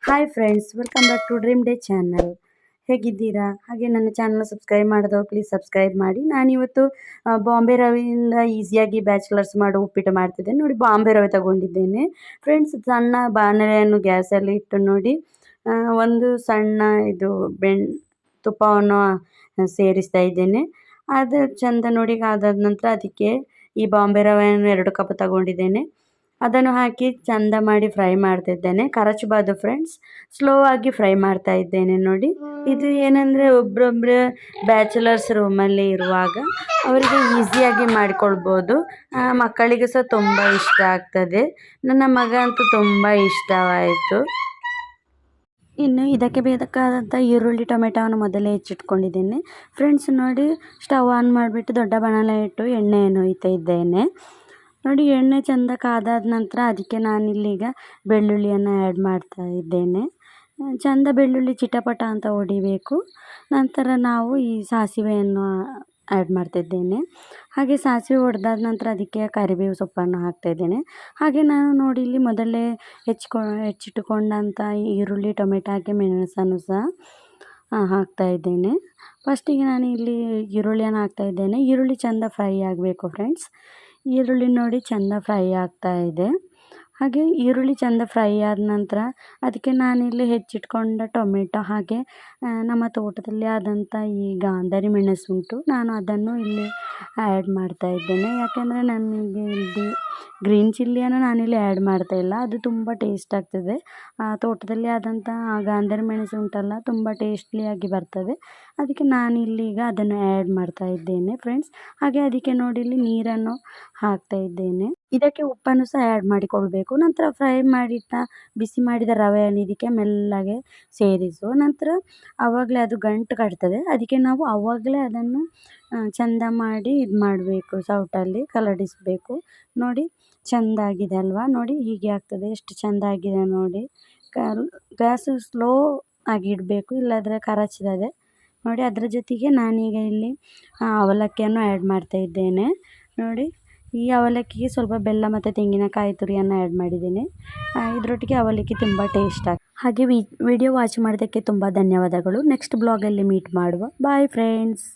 Hi friends, welcome back to dream day channel. ಹೇಗಿದ್ದೀರಾ? ಹಾಗೆ ನನ್ನ ಚಾನಲ್ ಸಬ್ಸ್ಕ್ರೈಬ್ ಮಾಡಿದವರು ಪ್ಲೀಸ್ ಸಬ್ಸ್ಕ್ರೈಬ್ ಮಾಡಿ. ನಾನಿವತ್ತು ಬಾಂಬೆ ರವೆಯಿಂದ ಈಸಿಯಾಗಿ ಬ್ಯಾಚುಲರ್ಸ್ ಮಾಡೋ ಉಪ್ಪಿಟ್ಟು ಮಾಡ್ತಿದ್ದೇನೆ. ನೋಡಿ, ಬಾಂಬೆ ರವೆ ತಗೊಂಡಿದ್ದೇನೆ ಫ್ರೆಂಡ್ಸ್. ಸಣ್ಣ ಬಾಣಲೆಯನ್ನು ಗ್ಯಾಸಲ್ಲಿ ಇಟ್ಟು ನೋಡಿ, ಒಂದು ಸಣ್ಣ ಇದು ತುಪ್ಪವನ್ನು ಸೇರಿಸ್ತಾ ಇದ್ದೇನೆ. ಅದು ಚೆಂದ ನೋಡಿ ಅದಾದ ನಂತರ ಅದಕ್ಕೆ ಈ ಬಾಂಬೆ ರವೆಯನ್ನು 2 ಕಪ್ ತಗೊಂಡಿದ್ದೇನೆ. ಅದನ್ನು ಹಾಕಿ ಚಂದ ಮಾಡಿ ಫ್ರೈ ಮಾಡ್ತಿದ್ದೇನೆ. ಕರಚಬಾರ್ದು ಫ್ರೆಂಡ್ಸ್, ಸ್ಲೋ ಆಗಿ ಫ್ರೈ ಮಾಡ್ತಾ ಇದ್ದೇನೆ. ನೋಡಿ, ಇದು ಏನಂದರೆ ಒಬ್ಬೊಬ್ಬರು ಬ್ಯಾಚುಲರ್ಸ್ ರೂಮಲ್ಲಿ ಇರುವಾಗ ಅವರಿಗೆ ಈಸಿಯಾಗಿ ಮಾಡಿಕೊಳ್ಬೋದು. ಮಕ್ಕಳಿಗೆ ಸಹ ತುಂಬ ಇಷ್ಟ ಆಗ್ತದೆ. ನನ್ನ ಮಗ ಅಂತೂ ತುಂಬ ಇಷ್ಟವಾಯಿತು. ಇನ್ನು ಇದಕ್ಕೆ ಬೇಕಾದಂಥ ಈರುಳ್ಳಿ ಟೊಮೆಟೊವನ್ನು ಮೊದಲೇ ಹೆಚ್ಚಿಟ್ಕೊಂಡಿದ್ದೇನೆ ಫ್ರೆಂಡ್ಸ್. ನೋಡಿ, ಸ್ಟವ್ ಆನ್ ಮಾಡಿಬಿಟ್ಟು ದೊಡ್ಡ ಬಾಣಲೆ ಇಟ್ಟು ಎಣ್ಣೆಯನ್ನು ಹುಯ್ತಾ ಇದ್ದೇನೆ. ನೋಡಿ, ಎಣ್ಣೆ ಚೆಂದ ಕಾದಾದ ನಂತರ ಅದಕ್ಕೆ ನಾನಿಲ್ಲೀಗ ಬೆಳ್ಳುಳ್ಳಿಯನ್ನು ಆ್ಯಡ್ ಮಾಡ್ತಾ ಇದ್ದೇನೆ. ಚೆಂದ ಬೆಳ್ಳುಳ್ಳಿ ಚಿಟಪಟ ಅಂತ ಹೊಡಿಬೇಕು. ನಂತರ ನಾವು ಈ ಸಾಸಿವೆಯನ್ನು ಆ್ಯಡ್ ಮಾಡ್ತಿದ್ದೇನೆ. ಹಾಗೆ ಸಾಸಿವೆ ಹೊಡೆದಾದ ನಂತರ ಅದಕ್ಕೆ ಕರಿಬೇವು ಸೊಪ್ಪನ್ನು ಹಾಕ್ತಾಯಿದ್ದೇನೆ. ಹಾಗೆ ನಾನು ನೋಡಿ ಇಲ್ಲಿ ಮೊದಲೇ ಹೆಚ್ಚಿಟ್ಟುಕೊಂಡಂಥ ಈರುಳ್ಳಿ ಟೊಮೆಟೊ ಹಾಕಿ ಮೆಣಸನ್ನು ಸಹ ಹಾಕ್ತಾಯಿದ್ದೇನೆ. ಫಸ್ಟಿಗೆ ನಾನು ಇಲ್ಲಿ ಈರುಳ್ಳಿಯನ್ನು ಹಾಕ್ತಾಯಿದ್ದೇನೆ. ಈರುಳ್ಳಿ ಚೆಂದ ಫ್ರೈ ಆಗಬೇಕು ಫ್ರೆಂಡ್ಸ್. ಈರುಳ್ಳಿ ನೋಡಿ ಚೆಂದ ಫ್ರೈ ಆಗ್ತಾ ಇದೆ. ಹಾಗೆ ಈರುಳ್ಳಿ ಚೆಂದ ಫ್ರೈ ಆದ ನಂತರ ಅದಕ್ಕೆ ನಾನಿಲ್ಲಿ ಹೆಚ್ಚಿಟ್ಕೊಂಡ ಟೊಮೆಟೊ ಹಾಗೆ ನಮ್ಮ ತೋಟದಲ್ಲಿ ಆದಂಥ ಈ ಗಾಂಧಾರಿ ಮೆಣಸು ಉಂಟು, ನಾನು ಅದನ್ನು ಇಲ್ಲಿ ಆ್ಯಡ್ ಮಾಡ್ತಾ ಇದ್ದೇನೆ. ಯಾಕೆಂದರೆ ನನಗೆ ಇದು ಗ್ರೀನ್ ಚಿಲ್ಲಿಯನ್ನು ನಾನಿಲ್ಲಿ ಆ್ಯಡ್ ಮಾಡ್ತಾಯಿಲ್ಲ, ಅದು ತುಂಬ ಟೇಸ್ಟ್ ಆಗ್ತದೆ. ತೋಟದಲ್ಲಿ ಆದಂಥ ಗಾಂಧಾರಿ ಮೆಣಸು ಉಂಟಲ್ಲ, ತುಂಬ ಟೇಸ್ಟಿಯಾಗಿ ಬರ್ತದೆ. ಅದಕ್ಕೆ ನಾನಿಲ್ಲೀಗ ಅದನ್ನು ಆ್ಯಡ್ ಮಾಡ್ತಾ ಇದ್ದೇನೆ ಫ್ರೆಂಡ್ಸ್. ಹಾಗೆ ಅದಕ್ಕೆ ನೋಡಿ ಇಲ್ಲಿ ನೀರನ್ನು ಹಾಕ್ತಾ ಇದ್ದೇನೆ. ಇದಕ್ಕೆ ಉಪ್ಪನ್ನು ಸಹ ಆ್ಯಡ್ ಮಾಡಿಕೊಳ್ಬೇಕು. ನಂತರ ಫ್ರೈ ಮಾಡಿಟ್ಟ ಬಿಸಿ ಮಾಡಿದ ರವೆಯನ್ನು ಇದಕ್ಕೆ ಮೆಲ್ಲಗೆ ಸೇರಿಸು. ನಂತರ ಆವಾಗಲೇ ಅದು ಗಂಟು ಕಟ್ತದೆ. ಅದಕ್ಕೆ ನಾವು ಆವಾಗಲೇ ಅದನ್ನು ಚೆಂದ ಮಾಡಿ ಇದು ಮಾಡಬೇಕು, ಸೌಟಲ್ಲಿ ಕಲಡಿಸಬೇಕು. ನೋಡಿ, ಚೆಂದ ಆಗಿದೆ ಅಲ್ವಾ? ನೋಡಿ, ಹೀಗೆ ಆಗ್ತದೆ. ಎಷ್ಟು ಚೆಂದ ಆಗಿದೆ ನೋಡಿ. ಗ್ಯಾಸು ಸ್ಲೋ ಆಗಿ ಇಡಬೇಕು, ಇಲ್ಲಾಂದರೆ ಕರಚ್ತದೆ. ನೋಡಿ, ಅದರ ಜೊತೆಗೆ ನಾನೀಗ ಇಲ್ಲಿ ಅವಲಕ್ಕಿಯನ್ನು ಆ್ಯಡ್ ಮಾಡ್ತಾ ಇದ್ದೇನೆ. ನೋಡಿ, ಈ ಅವಲಕ್ಕಿಗೆ ಸ್ವಲ್ಪ ಬೆಲ್ಲ ಮತ್ತು ತೆಂಗಿನಕಾಯಿ ತುರಿಯನ್ನು ಆ್ಯಡ್ ಮಾಡಿದ್ದೇನೆ. ಇದರೊಟ್ಟಿಗೆ ಅವಲಕ್ಕಿ ತುಂಬ ಟೇಸ್ಟ್ ಆಗ್ತದೆ. ಹಾಗೆ ವಿಡಿಯೋ ವಾಚ್ ಮಾಡೋದಕ್ಕೆ ತುಂಬ ಧನ್ಯವಾದಗಳು. ನೆಕ್ಸ್ಟ್ ಬ್ಲಾಗಲ್ಲಿ ಮೀಟ್ ಮಾಡುವ. Bye friends.